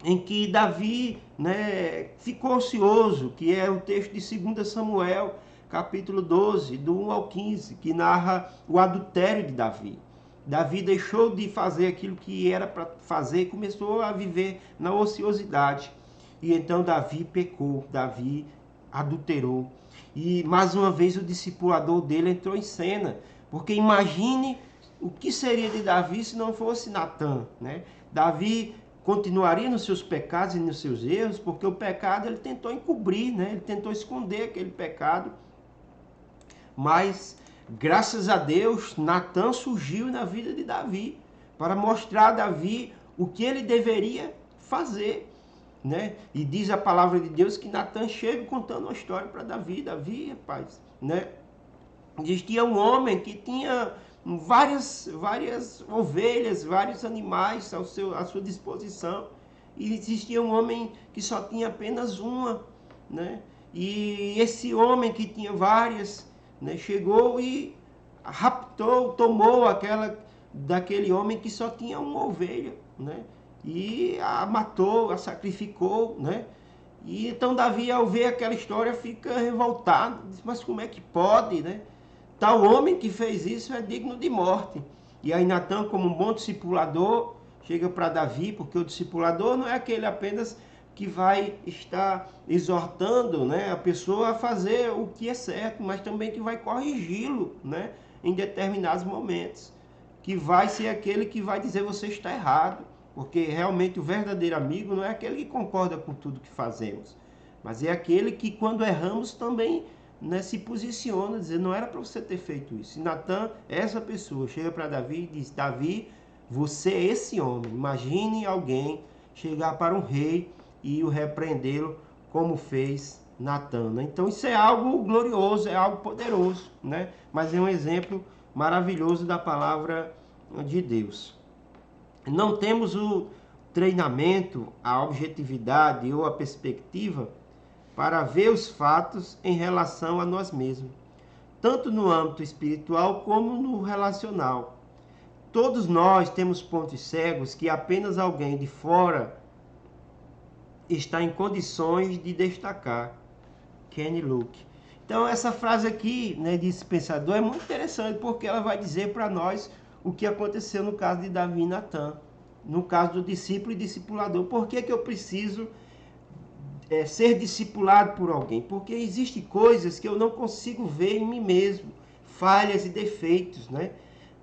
em que Davi, né, ficou ocioso, que é o texto de 2 Samuel, capítulo 12, do 1 ao 15, que narra o adultério de Davi. Davi deixou de fazer aquilo que era para fazer e começou a viver na ociosidade. E então Davi pecou, Davi adulterou. E mais uma vez o discipulador dele entrou em cena. Porque imagine o que seria de Davi se não fosse Natã, né? Davi continuaria nos seus pecados e nos seus erros, porque o pecado ele tentou encobrir, né? Ele tentou esconder aquele pecado. Mas, graças a Deus, Natã surgiu na vida de Davi para mostrar a Davi o que ele deveria fazer, né? E diz a palavra de Deus que Natã chega contando uma história para Davi. Davi, rapaz, né? Diz que é um homem que tinha várias ovelhas, vários animais à sua disposição. E existia um homem que só tinha apenas uma, né? E esse homem que tinha várias, né, chegou e raptou, tomou daquele homem que só tinha uma ovelha, né? E a matou, a sacrificou, né? E então Davi, ao ver aquela história, fica revoltado. Diz, mas como é que pode, né? Tal homem que fez isso é digno de morte. E aí Natã, como um bom discipulador, chega para Davi, porque o discipulador não é aquele apenas que vai estar exortando, né, a pessoa a fazer o que é certo, mas também que vai corrigi-lo, né, em determinados momentos. Que vai ser aquele que vai dizer você está errado. Porque realmente o verdadeiro amigo não é aquele que concorda com tudo que fazemos, mas é aquele que quando erramos também, né, se posiciona, dizer, não era para você ter feito isso. E Natã, essa pessoa, chega para Davi e diz, Davi, você é esse homem. Imagine alguém chegar para um rei e o repreendê-lo como fez Natã, né? Então isso é algo glorioso, é algo poderoso, né? Mas é um exemplo maravilhoso da palavra de Deus. Não temos o treinamento, a objetividade ou a perspectiva para ver os fatos em relação a nós mesmos, tanto no âmbito espiritual como no relacional. Todos nós temos pontos cegos que apenas alguém de fora está em condições de destacar. Kenny Luke. Então essa frase aqui, né, desse pensador é muito interessante porque ela vai dizer para nós o que aconteceu no caso de Davi e Natã. no caso do discípulo e discipulador. Por que eu preciso ser discipulado por alguém? Porque existem coisas que eu não consigo ver em mim mesmo, falhas e defeitos, né?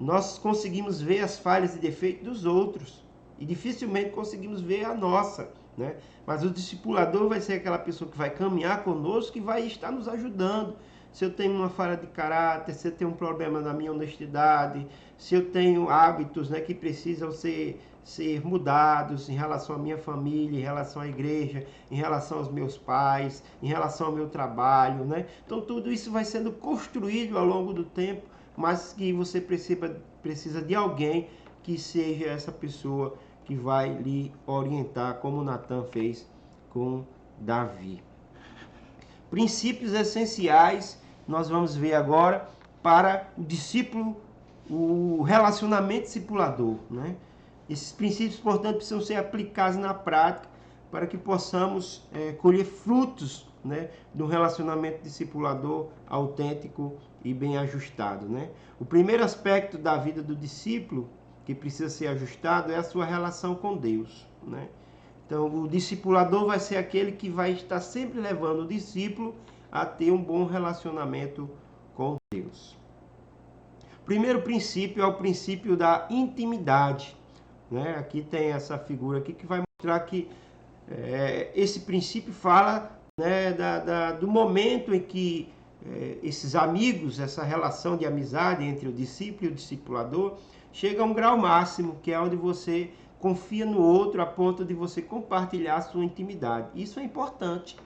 Nós conseguimos ver as falhas e defeitos dos outros e dificilmente conseguimos ver a nossa, né? Mas o discipulador vai ser aquela pessoa que vai caminhar conosco e vai estar nos ajudando. Se eu tenho uma falha de caráter, se eu tenho um problema na minha honestidade, se eu tenho hábitos, né, que precisam ser mudados em relação à minha família, em relação à igreja, em relação aos meus pais, em relação ao meu trabalho, né? Então tudo isso vai sendo construído ao longo do tempo, mas que você precisa de alguém que seja essa pessoa que vai lhe orientar, como Natan fez com Davi. Princípios essenciais nós vamos ver agora para o discípulo, o relacionamento discipulador, né? Esses princípios, portanto, precisam ser aplicados na prática para que possamos colher frutos, né, do relacionamento discipulador autêntico e bem ajustado, né? O primeiro aspecto da vida do discípulo que precisa ser ajustado é a sua relação com Deus, né? Então, o discipulador vai ser aquele que vai estar sempre levando o discípulo a ter um bom relacionamento com Deus. O primeiro princípio é o princípio da intimidade, né? Aqui tem essa figura aqui que vai mostrar que esse princípio fala, né, do momento em que esses amigos, essa relação de amizade entre o discípulo e o discipulador, chega a um grau máximo, que é onde você confia no outro a ponto de você compartilhar a sua intimidade. Isso é importante,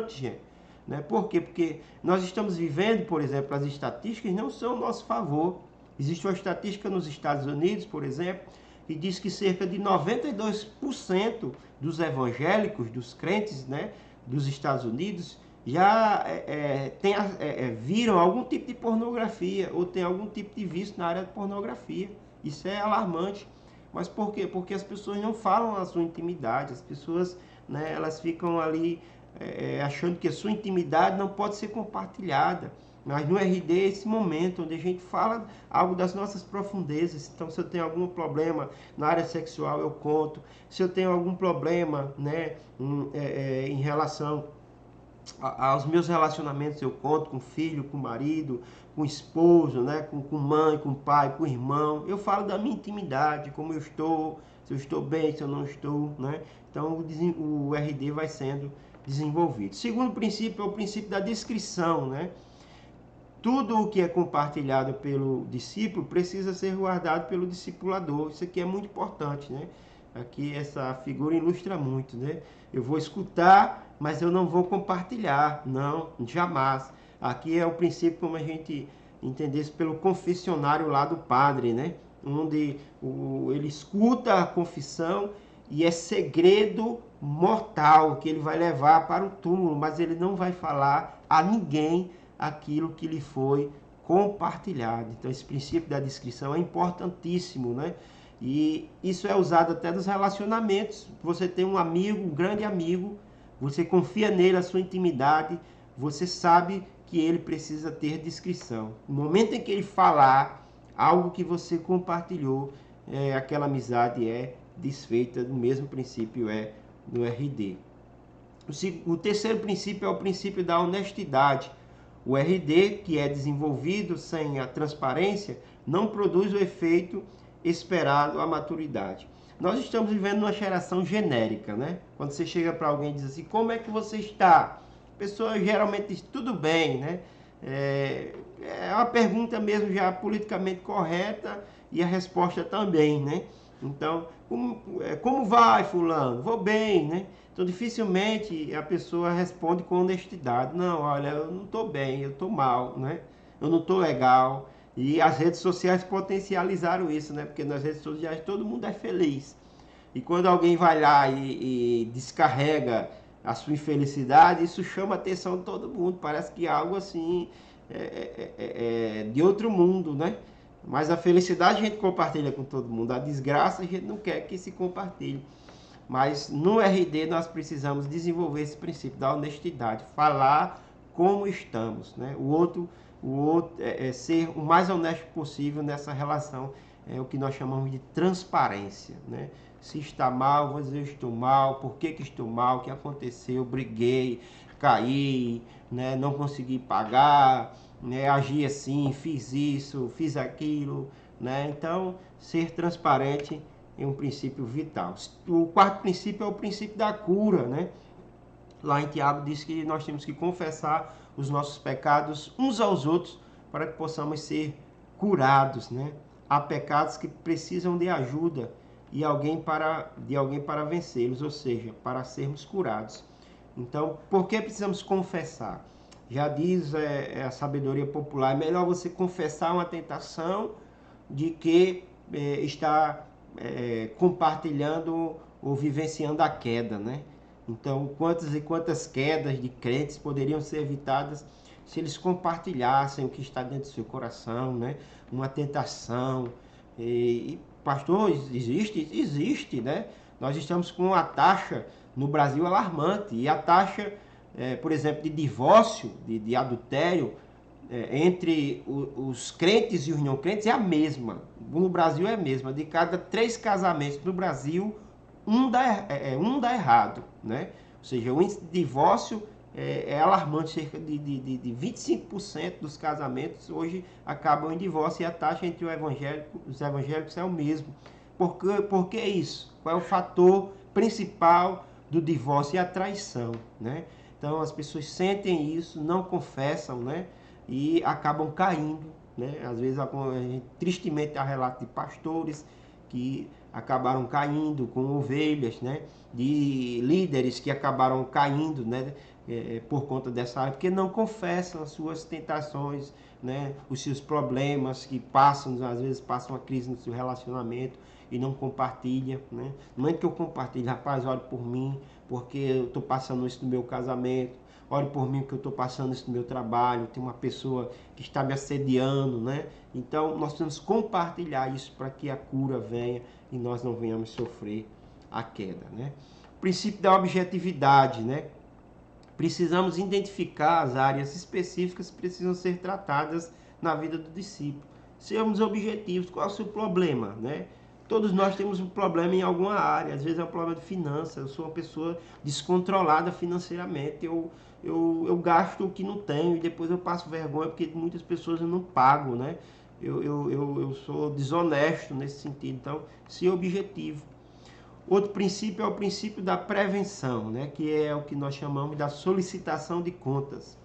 gente. Né? Por quê? Porque nós estamos vivendo, por exemplo, as estatísticas não são ao nosso favor. Existe uma estatística nos Estados Unidos, por exemplo, que diz que cerca de 92% dos evangélicos, dos crentes, né, dos Estados Unidos, já viram algum tipo de pornografia ou tem algum tipo de vício na área de pornografia. Isso é alarmante. Mas por quê? Porque as pessoas não falam a sua intimidade, as pessoas, né, elas ficam ali achando que a sua intimidade não pode ser compartilhada. Mas no RD é esse momento onde a gente fala algo das nossas profundezas. Então, se eu tenho algum problema na área sexual, eu conto. Se eu tenho algum problema, né, em relação aos meus relacionamentos, eu conto com filho, com marido, com esposo, né, com mãe, com pai, com irmão. Eu falo da minha intimidade, como eu estou, se eu estou bem, se eu não estou, né? Então o RD vai sendo desenvolvido. O segundo princípio é o princípio da descrição, né? Tudo o que é compartilhado pelo discípulo precisa ser guardado pelo discipulador. Isso aqui é muito importante, né? Aqui essa figura ilustra muito, né? Eu vou escutar, mas eu não vou compartilhar. Não, jamais. Aqui é o princípio como a gente entendesse pelo confessionário lá do padre, né? Onde ele escuta a confissão e é segredo mortal que ele vai levar para o túmulo, mas ele não vai falar a ninguém aquilo que lhe foi compartilhado. Então esse princípio da descrição é importantíssimo, né? E isso é usado até nos relacionamentos. Você tem um amigo, um grande amigo, você confia nele, a sua intimidade, você sabe que ele precisa ter descrição. No momento em que ele falar algo que você compartilhou, aquela amizade é desfeita. Do mesmo princípio é no RD. O terceiro princípio é o princípio da honestidade. O RD, que é desenvolvido sem a transparência, não produz o efeito esperado à maturidade. Nós estamos vivendo uma geração genérica, né? Quando você chega para alguém e diz assim, como é que você está? A pessoa geralmente diz, tudo bem, né? É uma pergunta mesmo já politicamente correta e a resposta também, né? Então, como vai, fulano? Vou bem, né? Então, dificilmente a pessoa responde com honestidade. Não, olha, eu não estou bem, eu estou mal, né? Eu não estou legal. E as redes sociais potencializaram isso, né? Porque nas redes sociais todo mundo é feliz. E quando alguém vai lá e descarrega a sua infelicidade, isso chama a atenção de todo mundo. Parece que é algo assim, de outro mundo, né? Mas a felicidade a gente compartilha com todo mundo. A desgraça a gente não quer que se compartilhe. Mas no RD nós precisamos desenvolver esse princípio da honestidade. Falar como estamos, né? O outro ser o mais honesto possível nessa relação é o que nós chamamos de transparência, né? Se está mal, vou dizer: eu estou mal, por que estou mal, o que aconteceu, briguei, caí, né? Não consegui pagar, né? Agi assim, fiz isso, fiz aquilo, né? Então, ser transparente é um princípio vital. O quarto princípio é o princípio da cura, né? Lá em Tiago diz que nós temos que confessar os nossos pecados uns aos outros para que possamos ser curados, né? Há pecados que precisam de ajuda e de alguém para vencê-los, ou seja, para sermos curados. Então, por que precisamos confessar? Já diz a sabedoria popular: é melhor você confessar uma tentação de que estar compartilhando ou vivenciando a queda, né? Então, quantas e quantas quedas de crentes poderiam ser evitadas se eles compartilhassem o que está dentro do seu coração, né? Uma tentação. Pastor, existe, né? Nós estamos com uma taxa no Brasil alarmante. E a taxa, por exemplo, de divórcio, de adultério, entre os crentes e os não crentes é a mesma. No Brasil é a mesma. De cada 3 casamentos no Brasil, um dá errado, né? Ou seja, o índice de divórcio é alarmante. Cerca de 25% dos casamentos hoje acabam em divórcio, e a taxa entre os evangélicos é o mesmo. Por que isso? Qual é o fator principal do divórcio? É a traição, né? Então as pessoas sentem isso, não confessam, né? E acabam caindo, né? Às vezes, tristemente, há relatos de pastores que acabaram caindo com ovelhas, né? De líderes que acabaram caindo, né? Por conta dessa área, porque não confessam as suas tentações, né? Os seus problemas que passam, às vezes passam uma crise no seu relacionamento e não compartilha, né? No momento que eu compartilho: rapaz, ore por mim, porque eu estou passando isso no meu casamento. Ore por mim porque eu estou passando isso no meu trabalho, tem uma pessoa que está me assediando, né? Então, nós temos que compartilhar isso para que a cura venha e nós não venhamos sofrer a queda, né? O princípio da objetividade, né? Precisamos identificar as áreas específicas que precisam ser tratadas na vida do discípulo. Sermos objetivos. Qual é o seu problema, né? Todos nós temos um problema em alguma área. Às vezes é um problema de finanças. Eu sou uma pessoa descontrolada financeiramente. Eu gasto o que não tenho e depois eu passo vergonha porque muitas pessoas eu não pago, né? Eu sou desonesto nesse sentido. Então, ser objetivo. Outro princípio é o princípio da prevenção, né? Que é o que nós chamamos da solicitação de contas.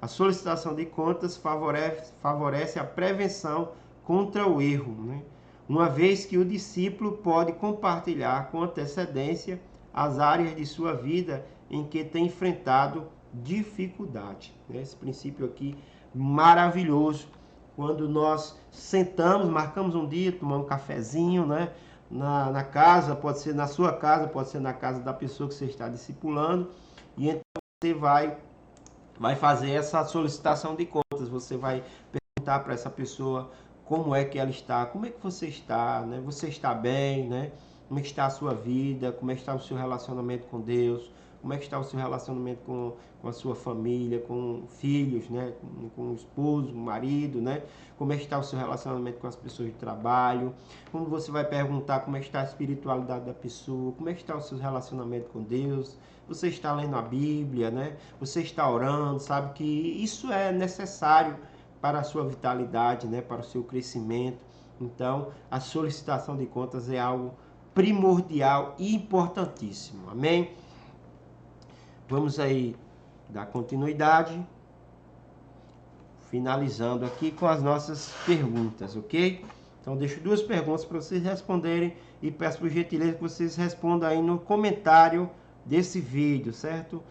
A solicitação de contas favorece a prevenção contra o erro, né? Uma vez que o discípulo pode compartilhar com antecedência as áreas de sua vida em que tem enfrentado dificuldade. Esse princípio aqui maravilhoso. Quando nós sentamos, marcamos um dia, tomamos um cafezinho, né? Na casa, pode ser na sua casa, pode ser na casa da pessoa que você está discipulando, e então você vai fazer essa solicitação de contas. Você vai perguntar para essa pessoa como é que ela está, como é que você está, né? Você está bem, né? Como é que está a sua vida, como é que está o seu relacionamento com Deus, como é que está o seu relacionamento com a sua família, com filhos, né? Com o esposo, o marido, né? Como é que está o seu relacionamento com as pessoas de trabalho. Quando você vai perguntar como é que está a espiritualidade da pessoa, como é que está o seu relacionamento com Deus, você está lendo a Bíblia, né? Você está orando, sabe que isso é necessário para a sua vitalidade, né? Para o seu crescimento. Então, a solicitação de contas é algo primordial e importantíssimo. Amém? Vamos aí dar continuidade, finalizando aqui com as nossas perguntas, ok? Então, deixo 2 perguntas para vocês responderem e peço por gentileza que vocês respondam aí no comentário desse vídeo, certo?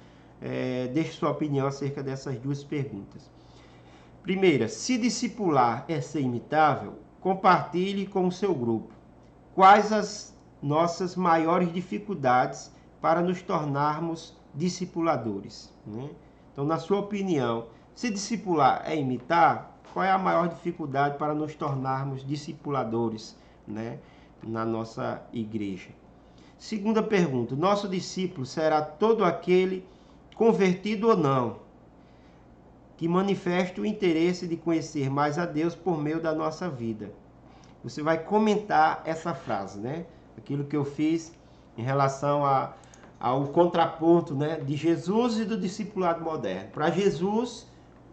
Deixe sua opinião acerca dessas 2 perguntas. Primeira: se discipular é ser imitável, compartilhe com o seu grupo. Quais as nossas maiores dificuldades para nos tornarmos discipuladores, né? Então, na sua opinião, se discipular é imitar, qual é a maior dificuldade para nos tornarmos discipuladores, né, na nossa igreja? Segunda pergunta: nosso discípulo será todo aquele convertido ou não, que manifeste o interesse de conhecer mais a Deus por meio da nossa vida? você vai comentar essa frase, né? Aquilo que eu fiz em relação ao contraponto, né, de Jesus e do discipulado moderno. Para Jesus,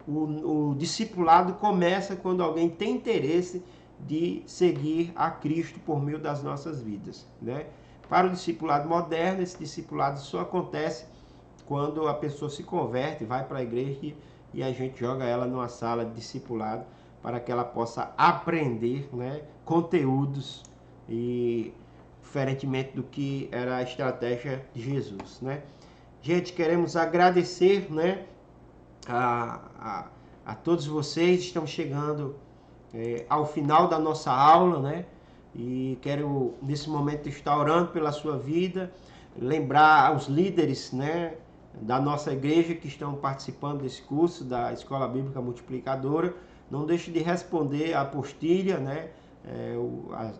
o discipulado começa quando alguém tem interesse de seguir a Cristo por meio das nossas vidas, né? Para o discipulado moderno, esse discipulado só acontece quando a pessoa se converte, vai para a igreja e a gente joga ela numa sala de discipulado para que ela possa aprender, né, conteúdos, e diferentemente do que era a estratégia de Jesus, né? Gente, queremos agradecer, né, a todos vocês. Estamos chegando ao final da nossa aula, né? E quero nesse momento estar orando pela sua vida, lembrar aos líderes, né, da nossa igreja que estão participando desse curso da Escola Bíblica Multiplicadora. Não deixe de responder a apostila, né,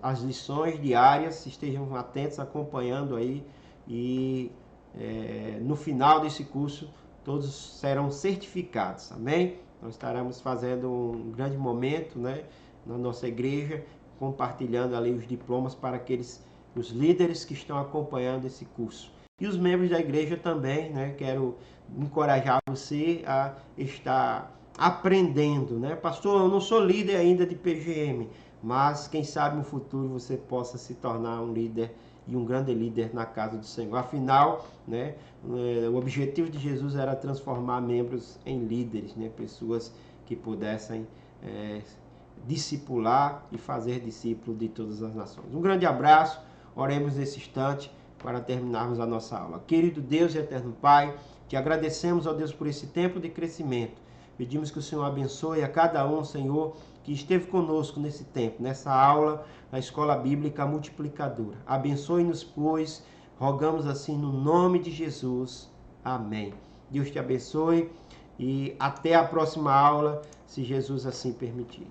as lições diárias, estejam atentos, acompanhando aí, e no final desse curso todos serão certificados, amém? Nós estaremos fazendo um grande momento, né, na nossa igreja, compartilhando ali os diplomas para os líderes que estão acompanhando esse curso. E os membros da igreja também, né? Quero encorajar você a estar aprendendo, né? Pastor, eu não sou líder ainda de PGM, mas quem sabe no futuro você possa se tornar um líder e um grande líder na casa do Senhor. Afinal, né, o objetivo de Jesus era transformar membros em líderes, né? Pessoas que pudessem discipular e fazer discípulo de todas as nações. Um grande abraço, oremos nesse instante para terminarmos a nossa aula. Querido Deus e eterno Pai, te agradecemos, ó Deus, por esse tempo de crescimento. Pedimos que o Senhor abençoe a cada um, Senhor, que esteve conosco nesse tempo, nessa aula da Escola Bíblica Multiplicadora. Abençoe-nos, pois, rogamos assim no nome de Jesus. Amém. Deus te abençoe e até a próxima aula, se Jesus assim permitir.